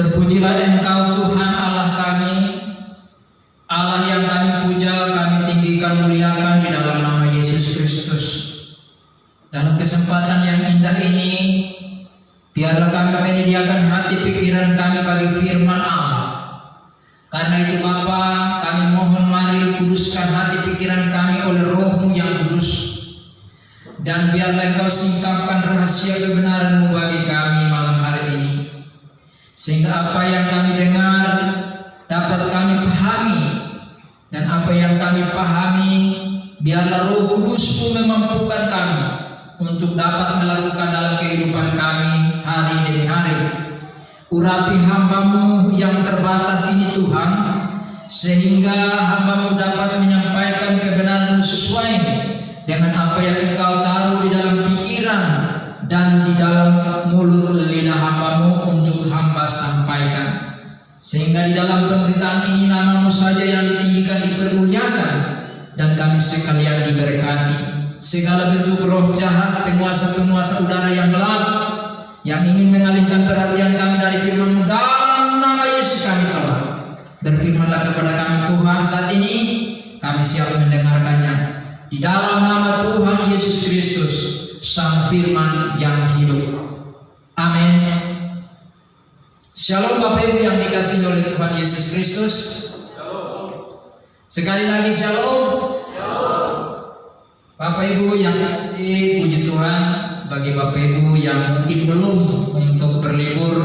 Terpujilah Engkau Tuhan Allah kami, Allah yang kami puja, kami tinggikan, muliakan di dalam nama Yesus Kristus. Dalam kesempatan yang indah ini, biarlah kami menyediakan hati pikiran kami bagi firman Allah. Karena itu Bapa, kami mohon mari kuduskan hati pikiran kami oleh Roh-Mu yang kudus. Dan biarlah Engkau singkapkan rahasia kebenaran-Mu bagi kami malam hari ini. Sehingga apa yang kami dengar dapat kami pahami, dan apa yang kami pahami biarlah Roh Kudus-Mu memampukan kami untuk dapat melakukan dalam kehidupan kami hari demi hari. Urapi hamba-Mu yang terbatas ini Tuhan, sehingga hamba-Mu dapat menyampaikan kebenaran sesuai dengan apa yang Engkau taruh di dalam pikiran dan di dalam mulut lidah hamba-Mu untuk hamba sampaikan. Sehingga di dalam pemberitaan ini nama-Mu saja yang ditinggikan, dipermuliakan, dan kami sekalian diberkati. Segala bentuk roh jahat, penguasa-penguasa udara yang gelap, yang ingin mengalihkan perhatian kami dari firman-Mu, dalam nama Yesus kami tolak. Dan firman-Lah kepada kami Tuhan saat ini, kami siap mendengarkannya. Di dalam nama Tuhan Yesus Kristus, Sang Firman yang hidup. Amin. Shalom Bapak Ibu yang dikasihi oleh Tuhan Yesus Kristus. Sekali lagi shalom. Bapak Ibu yang dikasihi, puji Tuhan. Bagi Bapak Ibu yang mungkin belum untuk berlibur,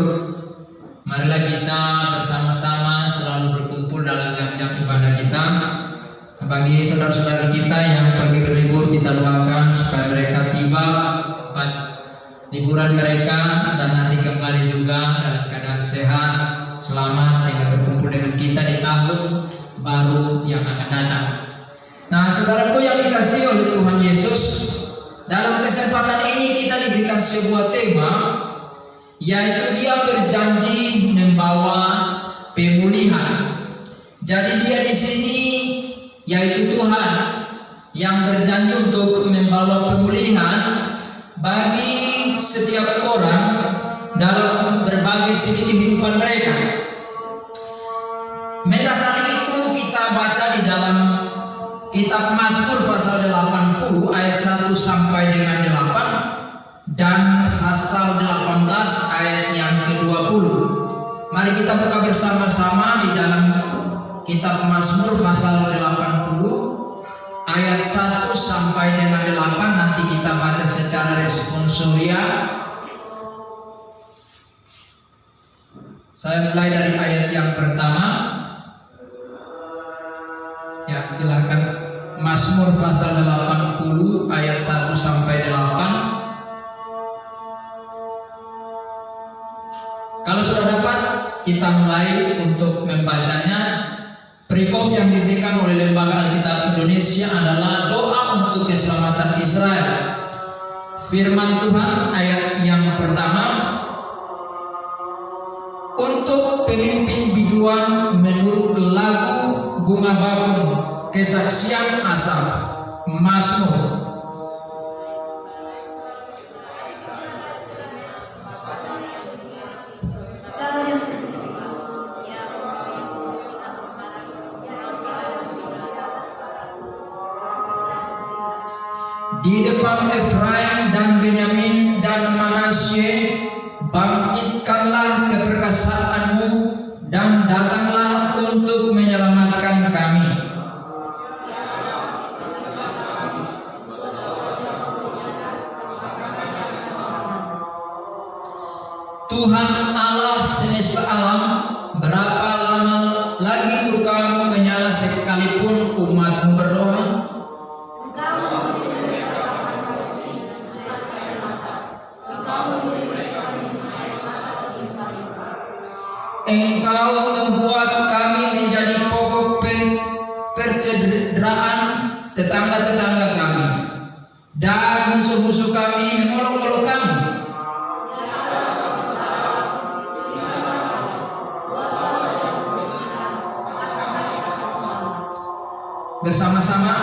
marilah kita bersama-sama selalu berkumpul dalam jam-jam ibadah kita. Bagi saudara-saudara kita yang pergi berlibur, kita doakan supaya mereka tiba tempat liburan mereka dan nanti kembali juga dalam keadaan sehat, selamat, sehingga berkumpul dengan kita di tahun baru yang akan datang. Nah, saudaraku yang dikasihi oleh Tuhan Yesus, dalam kesempatan ini kita diberikan sebuah tema, yaitu Dia berjanji membawa pemulihan. Jadi Dia di sini, yaitu Tuhan yang berjanji untuk membawa pemulihan bagi setiap orang dalam berbagai segi kehidupan mereka. Mendasari itu kita baca di dalam Kitab Mazmur pasal 80 ayat 1 sampai dengan 8 dan pasal 18 ayat yang ke-20. Mari kita buka bersama-sama di dalam Kitab Mazmur pasal 80 ayat 1 sampai dengan 8. Nanti kita baca secara responsoria. Saya mulai dari ayat yang pertama. Ya, silakan. Mazmur pasal 80 ayat 1 sampai 8. Kalau sudah dapat, kita mulai untuk membacanya. Perikop yang diberikan oleh Lembaga Alkitab Indonesia adalah doa untuk keselamatan Israel. Firman Tuhan ayat yang pertama, untuk pemimpin biduan menurut lagu bunga bakung, kesaksian Asaf, Mazmur. Di depan Efraim dan Benyamin dan Manasye, bangkitkanlah keperkasaanmu dan datanglah untuk menyelamatkan kami. Tuhan Allah semesta alam, berapa lama lagi murka-Mu menyala sekalipun umat-Mu berdoa? Engkau membuat kami menjadi pokok percederaan tetangga-tetangga kami, dan musuh-musuh kami mengolok-olok kami. Bersama-sama,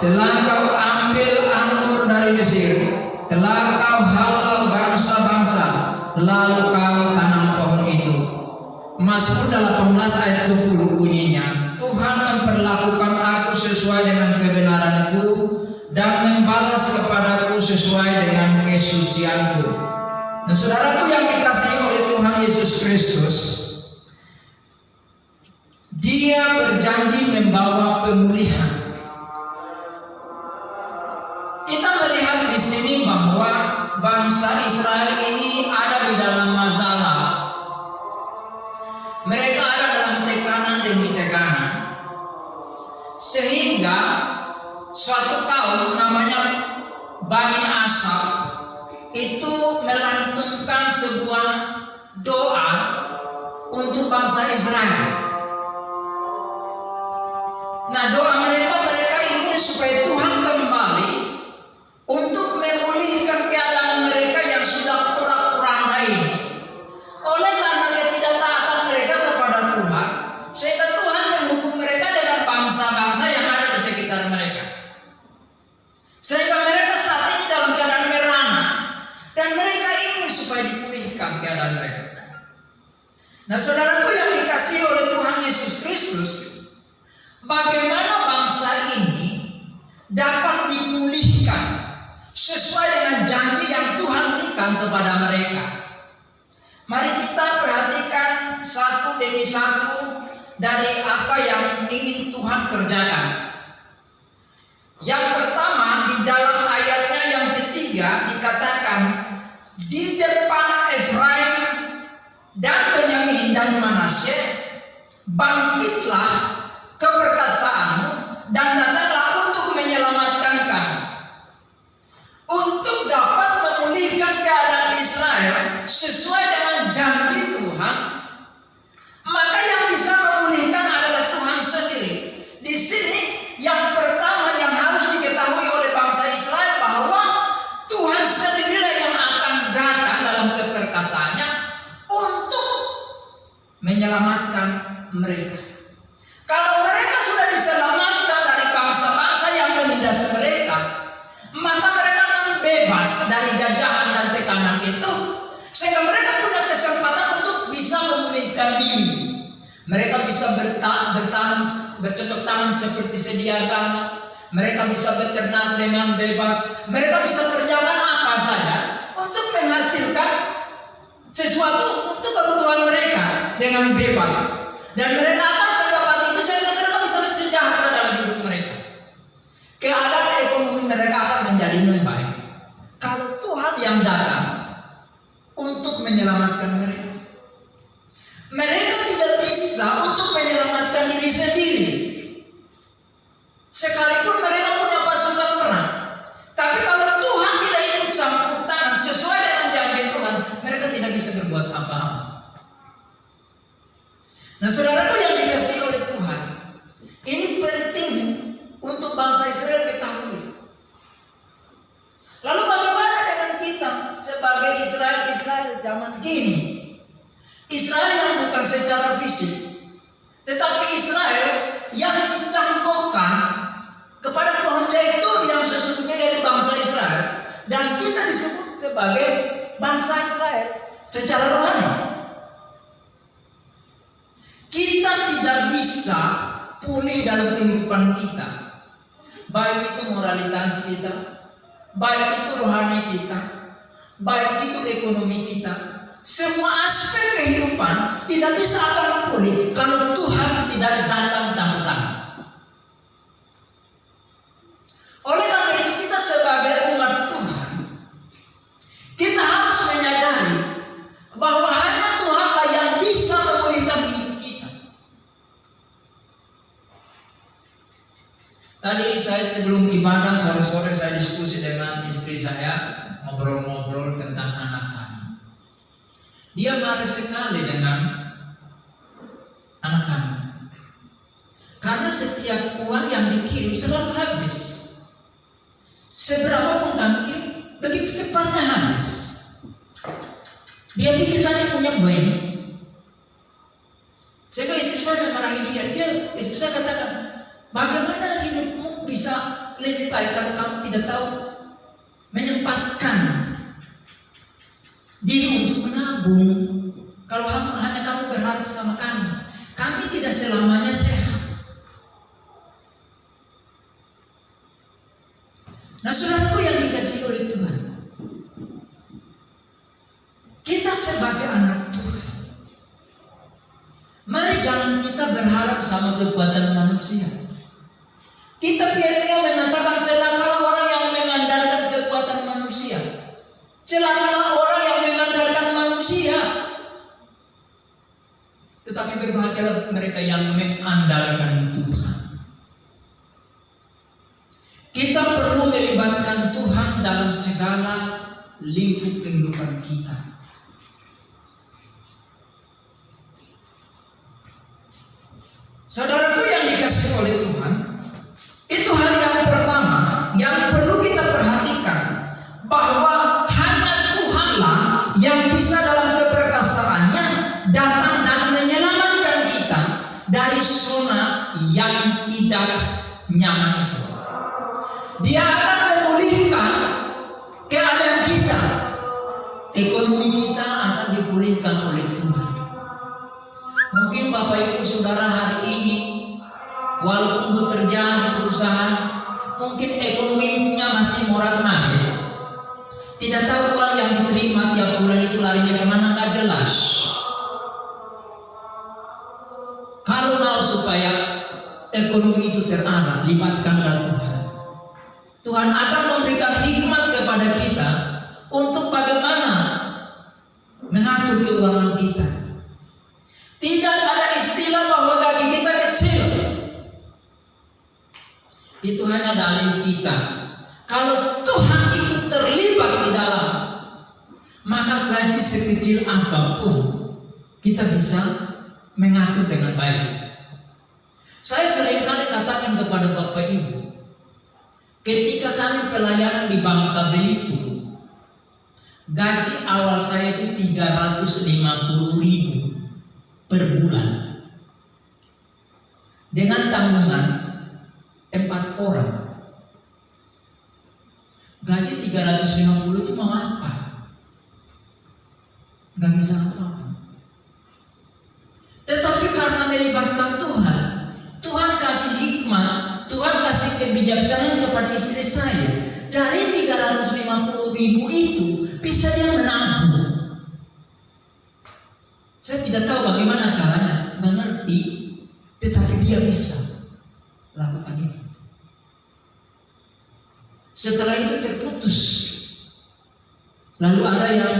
telah Kau ambil anggur dari Mesir, telah Kau halau bangsa-bangsa, lalu Kau tanam pohon itu. Mazmur 18 ayat 20 bunyinya, Tuhan memperlakukan aku sesuai dengan kebenaranku dan membalas kepadaku sesuai dengan kesucianku. Nah, saudaraku yang dikasihi oleh Tuhan Yesus Kristus, Dia berjanji membawa pemulihan. Kita melihat di sini bahwa bangsa Israel ini ada di dalam masalah. Mereka ada dalam tekanan demi tekanan. Sehingga suatu kaum namanya Bani Asaf itu melantunkan sebuah doa untuk bangsa Israel. Nah, doa mereka ingin supaya Tuhan kembali untuk memulihkan keadaan mereka yang sudah porak-poranda ini. Oleh karena ketidaktaatan mereka kepada Tuhan, sehingga Tuhan menghukum mereka dengan bangsa-bangsa yang ada di sekitar mereka. Sehingga mereka saat ini dalam keadaan merana, dan mereka ingin supaya dipulihkan keadaan mereka. Nah, saudaraku yang dikasihi oleh Tuhan Yesus Kristus, bagaimana bangsa ini dapat dipulihkan sesuai dengan janji yang Tuhan berikan kepada mereka? Mari kita perhatikan satu demi satu dari apa yang ingin Tuhan kerjakan. Yang pertama, di dalam ayatnya yang ketiga dikatakan, di depan Efraim dan Benyamin dan Manasye, bangkitlah keperkasaanmu dan datanglah untuk menyelamatkan kamu, untuk dapat memulihkan keadaan Israel sesuai dengan janji Tuhan. Maka yang bisa memulihkan adalah Tuhan sendiri. Di sini yang pertama yang harus diketahui oleh bangsa Israel bahwa Tuhan sendirilah yang akan datang dalam keperkasaannya untuk menyelamatkan mereka. Kalau mereka sudah diselamatkan dari bangsa-bangsa yang menindas mereka, maka mereka akan bebas dari jajahan dan tekanan itu, sehingga mereka punya kesempatan untuk bisa memulihkan diri. Mereka bisa bercocok tanam seperti sedia kala. Mereka bisa beternak dengan bebas. Mereka bisa kerjakan apa saja untuk menghasilkan sesuatu untuk kebutuhan mereka dengan bebas. Dan mereka akan mendapat itu sehingga mereka bisa sejahtera dalam hidup mereka. Keadaan ekonomi mereka akan menjadi membaik kalau Tuhan yang datang untuk menyelamatkan mereka. Mereka tidak bisa untuk menyelamatkan diri sendiri, sekalipun mereka punya pasukan perang. Tapi kalau Tuhan tidak ikut campur tangan sesuai dengan janji Tuhan, mereka tidak bisa berbuat apa-apa. Nah, saudaraku yang dikasihi oleh Tuhan, ini penting untuk bangsa Israel ketahui. Lalu bagaimana dengan kita sebagai Israel zaman kini? Israel yang bukan secara fisik, tetapi Israel yang dicangkokkan kepada pohon zaitun yang sesungguhnya yaitu bangsa Israel, dan kita disebut sebagai bangsa Israel secara rohani. Kita tidak bisa pulih dalam kehidupan kita, baik itu moralitas kita, baik itu rohani kita, baik itu ekonomi kita. Semua aspek kehidupan tidak bisa akan pulih kalau Tuhan tidak datang campur tangan. Oleh karena itu kita sebagai umat Tuhan, kita harus menyadari bahwa hanya Tuhanlah yang bisa memulihkan hidup kita. Tadi saya sebelum ibadah sore-sore saya diskusi dengan istri saya, ngobrol-ngobrol tentang anak kami. Dia marah sekali dengan anak kami, karena setiap uang yang dikirim selalu habis. Seberapapun kami kirim, begitu cepatnya habis. Dia pikir kalian punya bank. Sehingga istri saya memarahi istri saya katakan, bagaimana hidupmu bisa lebih baik kalau kamu tidak tahu menyempatkan diri untuk menabung. Kalau hanya kamu berharap sama kami. Kami tidak selamanya sehat. Nah, saudaraku yang dikasihi oleh Tuhan, kita sebagai anak Tuhan, mari jangan kita berharap sama kekuatan manusia. Kita biasanya mengatakan celakalah orang yang mengandalkan kekuatan manusia. Celakalah orang yang mengandalkan manusia. Tetapi berbahagialah mereka yang mengandalkan Tuhan. Kita perlu melibatkan Tuhan dalam segala lingkup kehidupan kita. Saudaraku yang dikasihi oleh Tuhan, itu hal yang pertama yang perlu kita perhatikan, bahwa hanya Tuhanlah yang bisa dalam keperkasaannya datang dan menyelamatkan kita dari zona yang tidak nyaman itu. Dia akan memulihkan keadaan kita. Ekonomi kita akan dipulihkan oleh Tuhan. Mungkin Bapak Ibu Saudara hari ini walaupun bekerja di perusahaan, mungkin ekonominya masih morat-marit. Tidak tahu uang yang diterima tiap bulan itu larinya kemana, nggak jelas. Kalau mau supaya ekonomi itu terarah, libatkanlah Tuhan. Tuhan akan memberikan hikmat kepada kita untuk bagaimana mengatur keuangan kita. Tidak ada istilah bahwa gaji kita kecil. Itu hanya dalih kita. Kalau Tuhan ikut terlibat di dalam, maka gaji sekecil apapun kita bisa mengatur dengan baik. Saya seringkali katakan kepada Bapak Ibu, ketika kami pelayanan di Bangka Belitung, gaji awal saya itu 350.000 per bulan, dengan tanggungan 4 orang. Gaji 350 itu mau apa? Gak bisa apa-apa. Tetapi karena melibatkan Tuhan, Tuhan kasih hikmat, Tuhan kasih kebijaksanaan kepada istri saya. Dari 350.000 itu bisa dia menabung. Saya tidak tahu bagaimana caranya, mengerti, tetapi dia bisa lakukan itu. Setelah itu terputus. Lalu ada yang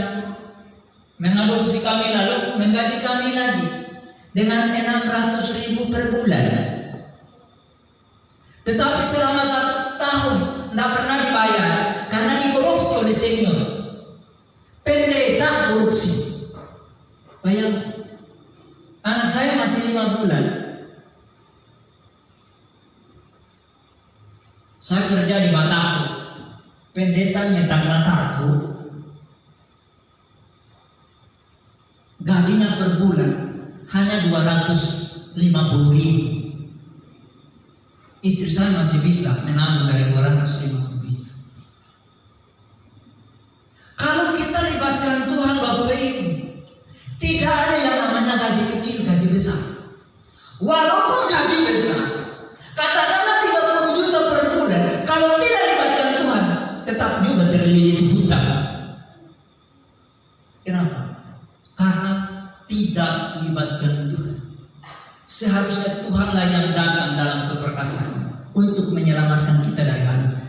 mengadopsi kami, lalu menggaji kami lagi dengan 600.000 per bulan. Tetapi selama 1 tahun tidak pernah dibayar karena dikorupsi oleh senior. Pendeta korupsi. Bayang, anak saya masih 5 bulan. Saya kerja di mataku, pendeta nyetak mataku, gajinya per bulan hanya 250.000. Istri saya masih bisa menabung dari 250 itu. Kalau kita libatkan Tuhan Bapak Ibu, tidak ada yang namanya gaji kecil, gaji besar. Walaupun gaji besar, katakanlah 30 juta per bulan, kalau tidak libatkan Tuhan, tetap juga terlilit hutang. Kenapa? Karena tidak libatkan Tuhan. Seharusnya Tuhanlah yang datang dalam keperkasaan untuk menyelamatkan kita dari hal itu.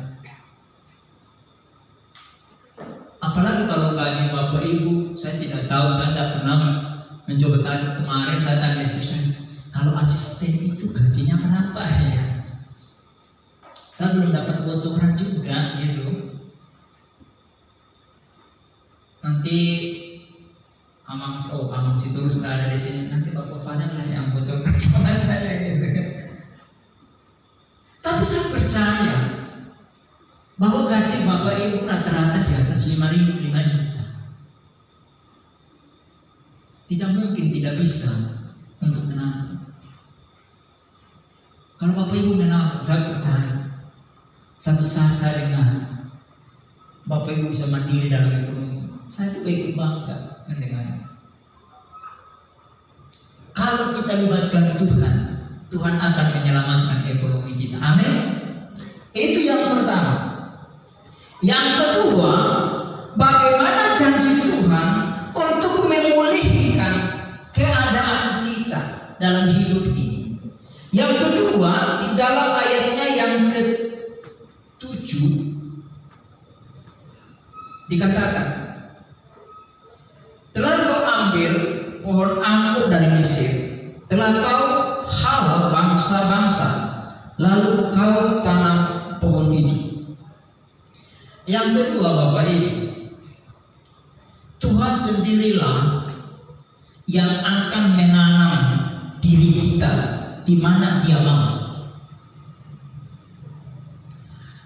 Apalagi kalau gaji Bapak Ibu, saya tidak tahu, saya tidak pernah mencoba tadi. Kemarin saya tanya istri saya, kalau asisten itu gajinya berapa ya? Saya belum dapat bocoran juga gitu. Nanti Amang Siturus nggak ada di sini, nanti Bapak Fadel lah yang bocorkan sama saya gitu. Tapi saya percaya bahwa gaji Bapak Ibu rata-rata di atas 5 juta. Tidak mungkin tidak bisa untuk menabung. Kalau Bapak Ibu menabung, saya percaya satu saat saya dengar Bapak Ibu bisa mandiri dalam ekonomi. Saya juga ikut bangga mendengarnya. Kalau kita libatkan Tuhan, Tuhan akan menyelamatkan ekonomi kita. Amin. Itu yang pertama. Yang kedua, bagaimana janji Tuhan untuk memulihkan keadaan kita dalam hidup ini. Yang kedua, di dalam ayatnya yang ke-7 dikatakan, telah kau ambil pohon anggur dari Mesir, telah kau halau bangsa-bangsa, lalu kau tanam pohon ini. Yang kedua, Bapak Ibu, Tuhan sendirilah yang akan menanam diri kita di mana Dia mau.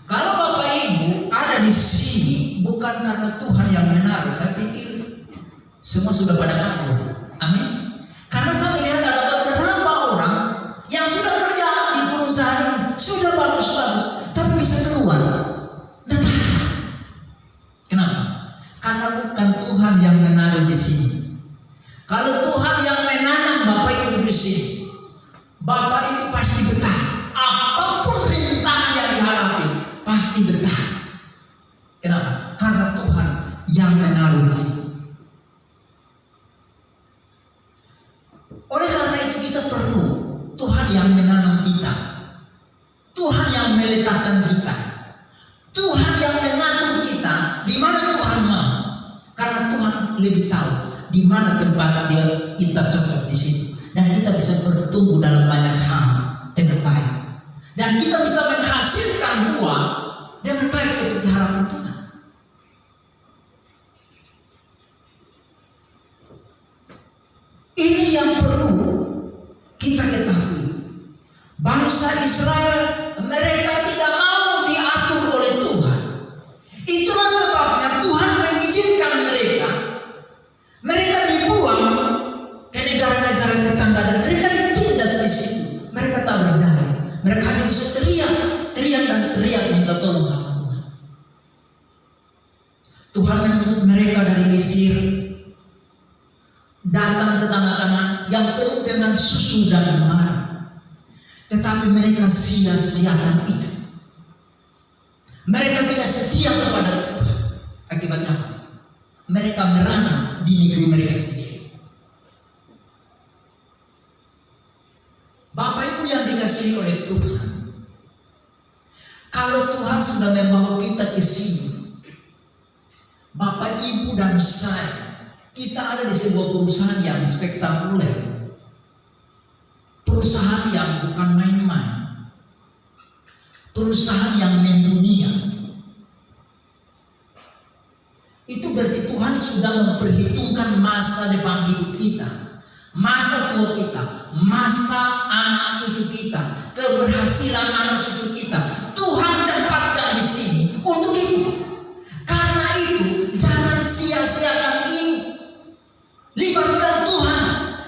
Kalau Bapak Ibu ada di sini bukan karena Tuhan yang menaruh, saya pikir semua sudah pada kabur. Amin. Karena saya melihat ada beberapa orang yang sudah kerja di perusahaan sudah bagus-bagus, tapi bisa keluar. Nah, kenapa? Karena bukan Tuhan yang menaruh di sini. Kalau Tuhan yang menanam Bapak Ibu di sini, Bapak Ibu pasti betah. Apapun rintangan yang dihadapi, pasti betah. Kenapa? Karena Tuhan yang menaruh di sini. Oleh karena itu kita perlu Tuhan yang menanam kita, Tuhan yang meletakkan kita, Tuhan yang mengatur kita di mana Tuhan mau. Karena Tuhan lebih tahu di mana tempat Dia kita cocok di sini, dan kita bisa bertumbuh dalam banyak hal dengan baik, dan kita bisa menghasilkan buah dengan baik seperti harapan Tuhan. Ini yang perlu kita ketahui. Bangsa Israel, mereka tidak mau diatur oleh Tuhan. Itulah sebabnya Tuhan mengizinkan mereka. Mereka dibuang ke negara-negara tetangga dan mereka ditindas di situ. Mereka tak berdamai. Mereka hanya bisa teriak dan teriak minta tolong sama Tuhan. Tuhan menuntut mereka dari Mesir datang ke tanah Kanaan yang penuh dengan susu dan mara, tetapi mereka sia-siakan itu. Mereka tidak setia kepada Tuhan. Akibatnya apa? Mereka merana di negeri mereka sendiri. Bapak Ibu yang dikasihi oleh Tuhan, kalau Tuhan sudah membawa kita ke sini, Bapak Ibu dan saya, kita ada di sebuah perusahaan yang spektakuler, perusahaan yang bukan main-main, perusahaan yang mendunia. Itu berarti Tuhan sudah memperhitungkan masa depan hidup kita, masa tua kita, masa anak cucu kita, keberhasilan anak cucu kita. Tuhan tempatkan di sini untuk itu. Karena itu jangan sia-siakan ini. Libatkan Tuhan,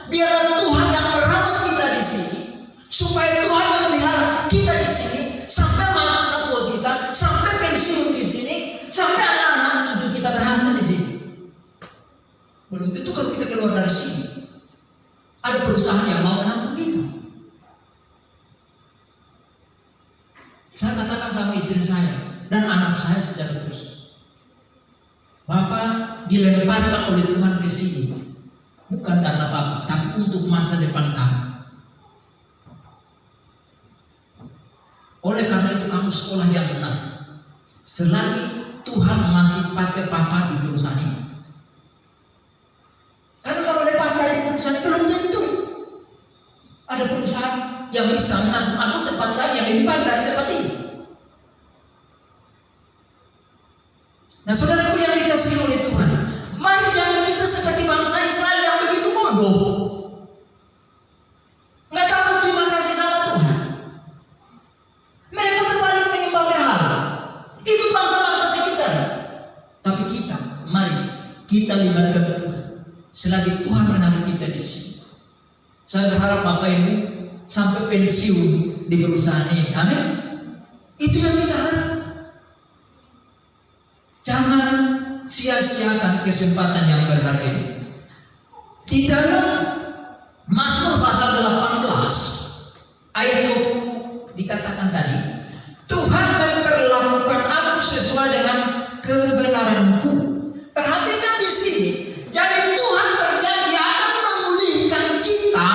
biarlah Tuhan yang merawat kita di sini, supaya Tuhan yang melihara kita di sini sampai masa tua kita, sampai pensiun di sini, sampai anak-anak cucu kita berhasil di sini. Belum tentu kalau kita keluar dari sini ada perusahaan yang mau menampung kita. Saya katakan sama istri saya dan anak saya secara khusus, Bapak dilemparkan oleh Tuhan ke sini bukan karena Bapak, tapi untuk masa depan kamu. Oleh karena itu kamu sekolah yang benar. Selagi Tuhan masih pakai Papa di perusahaan ini. Karena kalau lepas dari perusahaan belum tentu ada perusahaan yang bisa menanggung atau tempat lain yang lebih baik dari tempat ini. Nah, saudaraku yang dikasihi oleh Tuhan, mari jangan kita seperti bangsa Israel yang begitu bodoh, nggak tahu berterima kasih sama Tuhan. Mereka berbalik menyembah berhala, ikut bangsa-bangsa sekitar. Tapi kita, mari kita libatkan Tuhan. Selagi Tuhan menaruh kita di sini, saya berharap Bapak Ibu sampai pensiun di perusahaan ini. Amin. Itu yang kita harap. Jangan sia-siakan kesempatan yang berharga ini. Di dalam Mazmur tadi, Tuhan memperlakukan aku sesuai dengan kebenaranku. Perhatikan di sini. Jadi Tuhan berjanji akan memulihkan kita,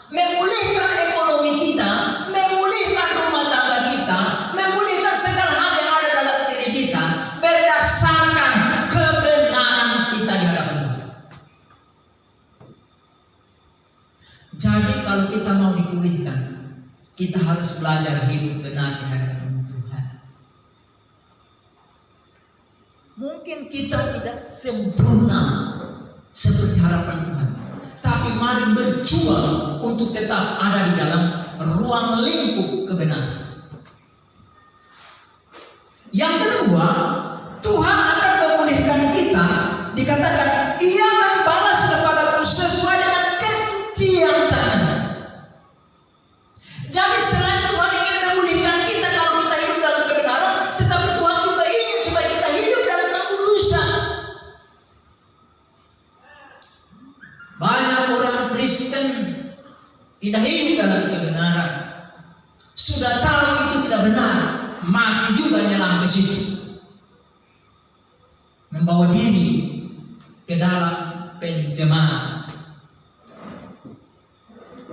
memulihkan ekonomi kita, memulihkan rumah tangga kita, memulihkan segala hal yang ada dalam diri kita berdasarkan kebenaran kita di hadapan Tuhan. Jadi kalau kita mau dipulihkan, kita harus belajar hidup benar di hadapan Tuhan. Mungkin kita tidak sempurna seperti harapan Tuhan, tapi mari berjuang untuk tetap ada di dalam ruang lingkup kebenaran. Yang kedua, Tuhan akan memulihkan kita. Dikatakan, Ia membalas kepadaku sesuai dengan kesucian tangannya. Jadi selain Tuhan ingin memulihkan kita kalau kita hidup dalam kebenaran, tetapi Tuhan juga ingin supaya kita hidup dalam kekudusan. Banyak orang Kristen tidak hidup dalam kebenaran. Sudah tahu itu tidak benar, masih juga nyelam ke situ, membawa diri ke dalam pencemaran.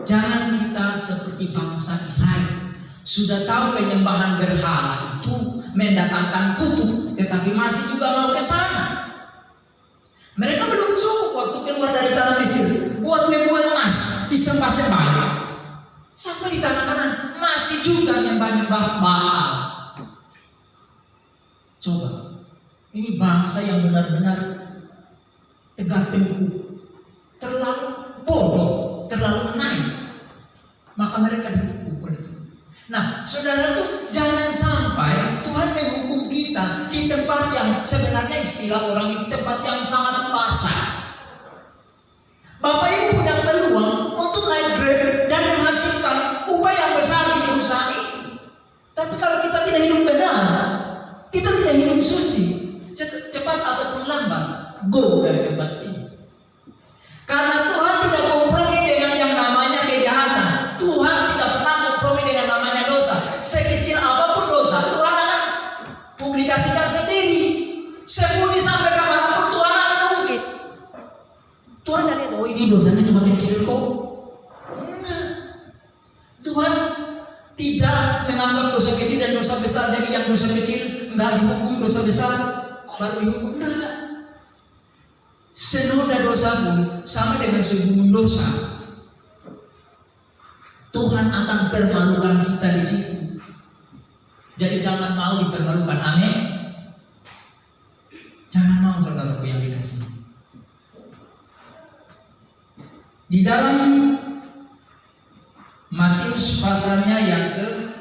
Jangan kita seperti bangsa Israel, sudah tahu penyembahan berhala itu mendatangkan kutuk, tetapi masih juga mau ke sana. Mereka belum cukup waktu keluar dari tanah Mesir, buat lembu emas disembah-sembah. Sampai di tanah Kanan masih juga nyembah-nyembah Baal. Coba, ini bangsa yang benar-benar tegak tengkuk, terlalu bodoh, terlalu naif, maka mereka dihukum oleh Tuhan. Nah, saudaraku, jangan sampai Tuhan menghukum kita di tempat yang sebenarnya istilah orang itu tempat yang sangat basah. Bapak Ibu punya peluang untuk naik grade dan menghasilkan upah yang besar di perusahaan ini. Tapi kalau kita tidak hidup benar, kita tidak hidup suci, cepat ataupun lambat go dari tempat ini. Karena Tuhan tidak kompromi dengan yang namanya kejahatan. Tuhan tidak pernah kompromi dengan namanya dosa. Sekecil apapun dosa, Tuhan akan publikasikan sendiri. Sembunyi sampai kapanapun Tuhan akan ungkit. Tuhan tidak lihat, oh ini dosanya cuma kecil kok. Nah, Tuhan tidak menganggap dosa kecil dan dosa besar. Jadi yang dosa kecil nggak dihukum, dosa besar baru dihukum. Nah, senoda dosa pun sama dengan segunung dosa. Tuhan akan permalukan kita di situ. Jadi jangan mau dipermalukan. Amin. Jangan mau, saudaraku yang dikasihi. Di dalam Matius pasalnya yang ke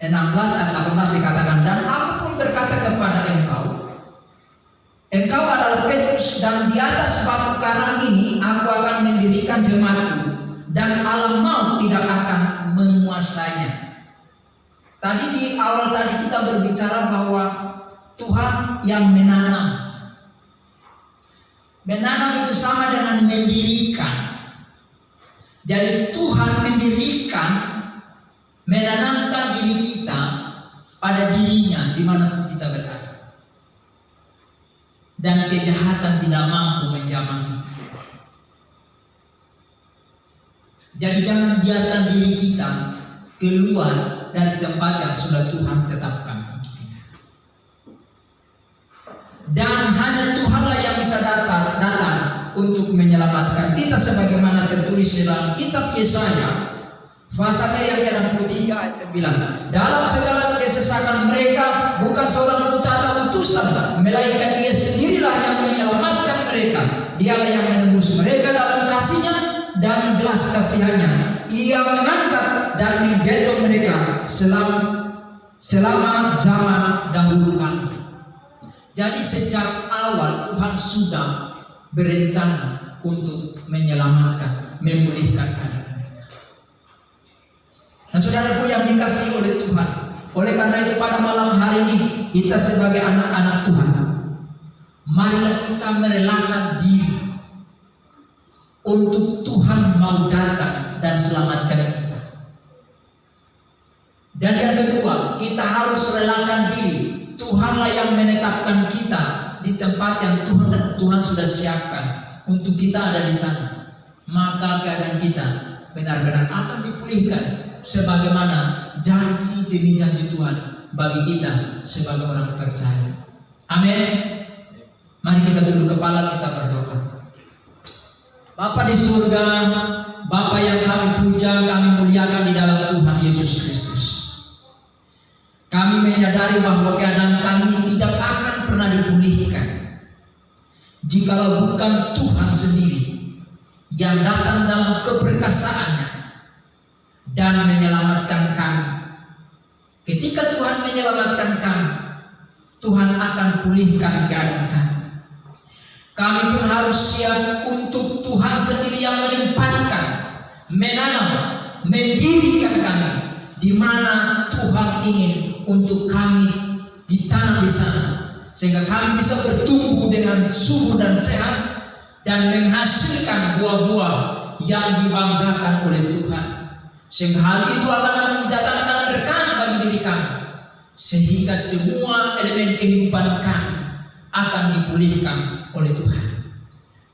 16 ayat 18 dikatakan, dan aku pun berkata kepada engkau adalah Petrus, dan di atas batu karang ini aku akan mendirikan jemaatku, dan alam maut tidak akan menguasainya. Tadi di awal tadi kita berbicara bahwa Tuhan yang menanam. Menanam itu sama dengan mendirikan. Jadi Tuhan mendirikan, menanamkan diri kita pada dirinya dimanapun kita berada. Dan kejahatan tidak mampu menjamah kita. Jadi jangan biarkan diri kita keluar dari tempat yang sudah Tuhan tetapkan untuk kita. Dan hanya Tuhanlah yang bisa datang untuk menyelamatkan kita, sebagaimana tertulis dalam kitab Yesaya pasalnya yang ke-63 ayat 9. Dalam segala kesesakan mereka bukan seorang buta atau utusan, melainkan Dia sendirilah yang menyelamatkan mereka. Dialah yang menembus mereka dalam kasih-Nya dan belas kasihan-Nya. Ia mengangkat dan menggendong mereka selama zaman dahulu kala. Jadi sejak awal Tuhan sudah berencana untuk menyelamatkan, memulihkan keadaan mereka. Nah, saudaraku yang dikasihi oleh Tuhan, oleh karena itu pada malam hari ini kita sebagai anak-anak Tuhan, marilah kita merelakan diri untuk Tuhan mau datang dan selamatkan kita. kita harus relakan diri. Tuhanlah yang menetapkan kita di tempat yang Tuhan sudah siapkan untuk kita ada di sana. Maka keadaan kita benar-benar akan dipulihkan sebagaimana janji demi janji Tuhan bagi kita sebagai orang percaya. Amin. Mari kita tunduk kepala, kita berdoa. Bapa di surga, Bapa yang kami puja, kami muliakan di dalam Tuhan Yesus Kristus. Kami menyadari bahwa keadaan kami tidak akan pernah dipulihkan jikalau bukan Tuhan sendiri yang datang dalam keperkasaannya dan menyelamatkan kami. Ketika Tuhan menyelamatkan kami, Tuhan akan pulihkan keadaan kami. Kami pun harus siap untuk Tuhan sendiri yang menempatkan, menanam, mendirikan kami di mana Tuhan ingin untuk kami ditanam di sana, sehingga kami bisa bertumbuh dengan subur dan sehat dan menghasilkan buah-buah yang dibanggakan oleh Tuhan. Sehingga hal itu akan mendatangkan berkat bagi diri kami, sehingga semua elemen kehidupan kami akan dipulihkan oleh Tuhan.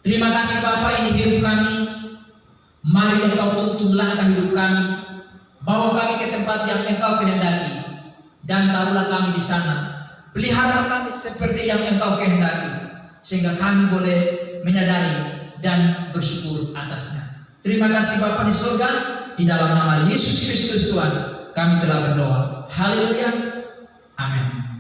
Terima kasih Bapa, ini hidup kami. Mari Engkau tuntun langkah hidup kami, bawa kami ke tempat yang Engkau kehendaki, dan taruhlah kami di sana. Pelihara kami seperti yang Engkau kehendaki, sehingga kami boleh menyadari dan bersyukur atasnya. Terima kasih Bapa di surga, di dalam nama Yesus Kristus Tuhan kami telah berdoa. Haleluya. Amin.